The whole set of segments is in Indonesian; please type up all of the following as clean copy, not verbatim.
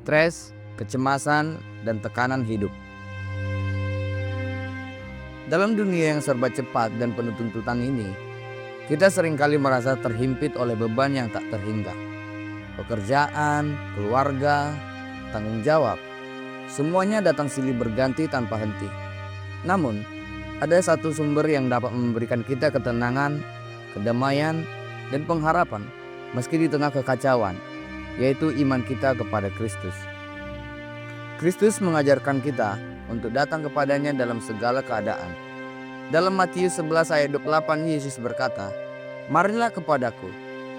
stres, kecemasan, dan tekanan hidup. Dalam dunia yang serba cepat dan penuh tuntutan ini, kita seringkali merasa terhimpit oleh beban yang tak terhingga. Pekerjaan, keluarga, tanggung jawab, semuanya datang silih berganti tanpa henti. Namun, ada satu sumber yang dapat memberikan kita ketenangan, kedamaian, dan pengharapan meski di tengah kekacauan, yaitu iman kita kepada Kristus. Kristus mengajarkan kita untuk datang kepadanya dalam segala keadaan. Dalam Matius 11 ayat 28 Yesus berkata, "Marilah kepadaku,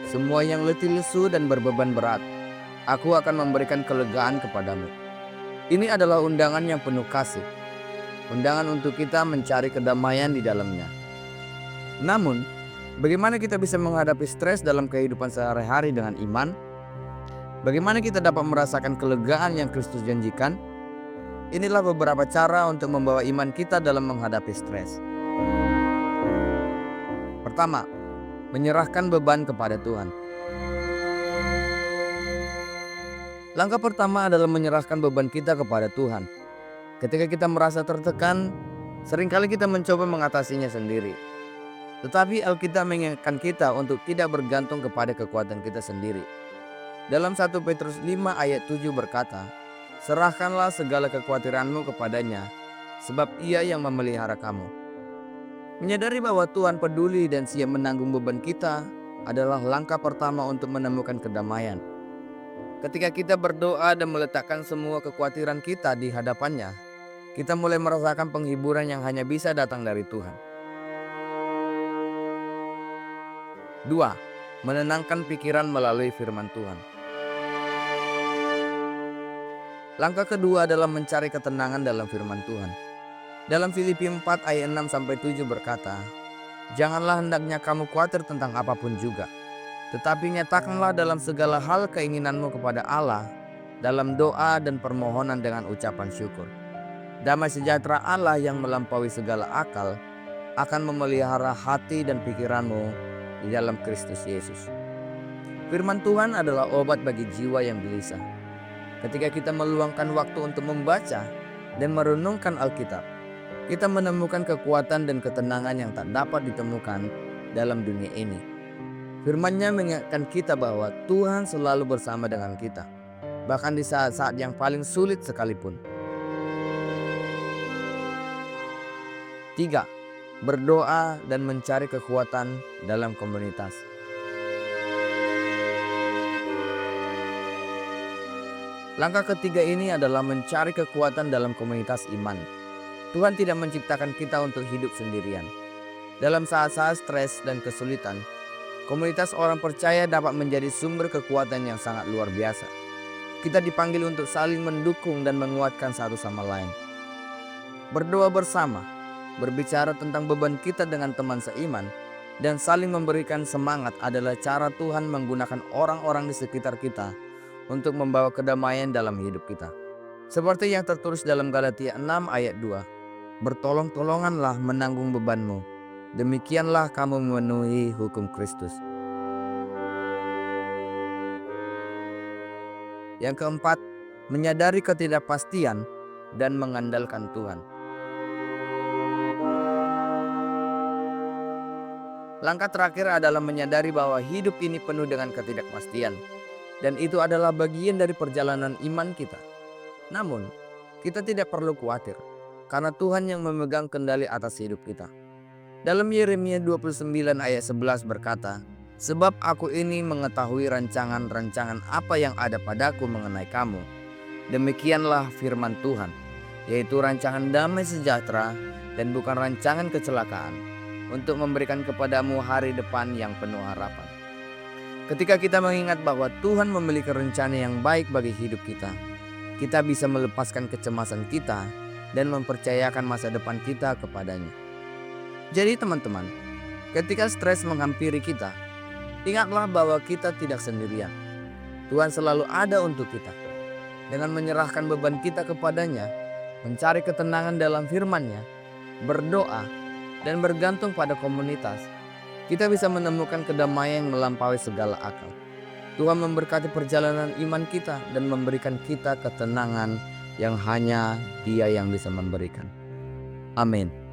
semua yang letih lesu dan berbeban berat, aku akan memberikan kelegaan kepadamu." Ini adalah undangan yang penuh kasih, undangan untuk kita mencari kedamaian di dalamnya. Namun, bagaimana kita bisa menghadapi stres dalam kehidupan sehari-hari dengan iman? Bagaimana kita dapat merasakan kelegaan yang Kristus janjikan? Inilah beberapa cara untuk membawa iman kita dalam menghadapi stres. Pertama, menyerahkan beban kepada Tuhan. Langkah pertama adalah menyerahkan beban kita kepada Tuhan. Ketika kita merasa tertekan, seringkali kita mencoba mengatasinya sendiri. Tetapi Alkitab mengingatkan kita untuk tidak bergantung kepada kekuatan kita sendiri. Dalam 1 Petrus 5 ayat 7 berkata, "Serahkanlah segala kekhawatiranmu kepadanya, sebab Ia yang memelihara kamu." Menyadari bahwa Tuhan peduli dan siap menanggung beban kita adalah langkah pertama untuk menemukan kedamaian. Ketika kita berdoa dan meletakkan semua kekhawatiran kita di hadapannya, kita mulai merasakan penghiburan yang hanya bisa datang dari Tuhan. 2. Menenangkan pikiran melalui firman Tuhan. Langkah kedua adalah mencari ketenangan dalam firman Tuhan. Dalam Filipi 4 ayat 6-7 berkata, "Janganlah hendaknya kamu khawatir tentang apapun juga, tetapi nyatakanlah dalam segala hal keinginanmu kepada Allah dalam doa dan permohonan dengan ucapan syukur. Damai sejahtera Allah yang melampaui segala akal akan memelihara hati dan pikiranmu di dalam Kristus Yesus." Firman Tuhan adalah obat bagi jiwa yang gelisah. Ketika kita meluangkan waktu untuk membaca dan merenungkan Alkitab, kita menemukan kekuatan dan ketenangan yang tak dapat ditemukan dalam dunia ini. Firman-Nya mengingatkan kita bahwa Tuhan selalu bersama dengan kita, bahkan di saat-saat yang paling sulit sekalipun. 3. Berdoa dan mencari kekuatan dalam komunitas. Langkah ketiga ini adalah mencari kekuatan dalam komunitas iman. Tuhan tidak menciptakan kita untuk hidup sendirian. Dalam saat-saat stres dan kesulitan, komunitas orang percaya dapat menjadi sumber kekuatan yang sangat luar biasa. Kita dipanggil untuk saling mendukung dan menguatkan satu sama lain. Berdoa bersama, berbicara tentang beban kita dengan teman seiman, dan saling memberikan semangat adalah cara Tuhan menggunakan orang-orang di sekitar kita untuk membawa kedamaian dalam hidup kita. Seperti yang tertulis dalam Galatia 6 ayat 2, "Bertolong-tolonganlah menanggung bebanmu, demikianlah kamu memenuhi hukum Kristus." Yang keempat, menyadari ketidakpastian dan mengandalkan Tuhan. Langkah terakhir adalah menyadari bahwa hidup ini penuh dengan ketidakpastian, dan itu adalah bagian dari perjalanan iman kita. Namun, kita tidak perlu khawatir, karena Tuhan yang memegang kendali atas hidup kita. Dalam Yeremia 29 ayat 11 berkata, "Sebab aku ini mengetahui rancangan-rancangan apa yang ada padaku mengenai kamu. Demikianlah firman Tuhan, yaitu rancangan damai sejahtera dan bukan rancangan kecelakaan, untuk memberikan kepadamu hari depan yang penuh harapan." Ketika kita mengingat bahwa Tuhan memiliki rencana yang baik bagi hidup kita, kita bisa melepaskan kecemasan kita dan mempercayakan masa depan kita kepadanya. Jadi teman-teman, ketika stres menghampiri kita, ingatlah bahwa kita tidak sendirian. Tuhan selalu ada untuk kita. Dengan menyerahkan beban kita kepadanya, mencari ketenangan dalam firman-Nya, berdoa, dan bergantung pada komunitas, kita bisa menemukan kedamaian yang melampaui segala akal. Tuhan memberkati perjalanan iman kita dan memberikan kita ketenangan yang hanya Dia yang bisa memberikan. Amin.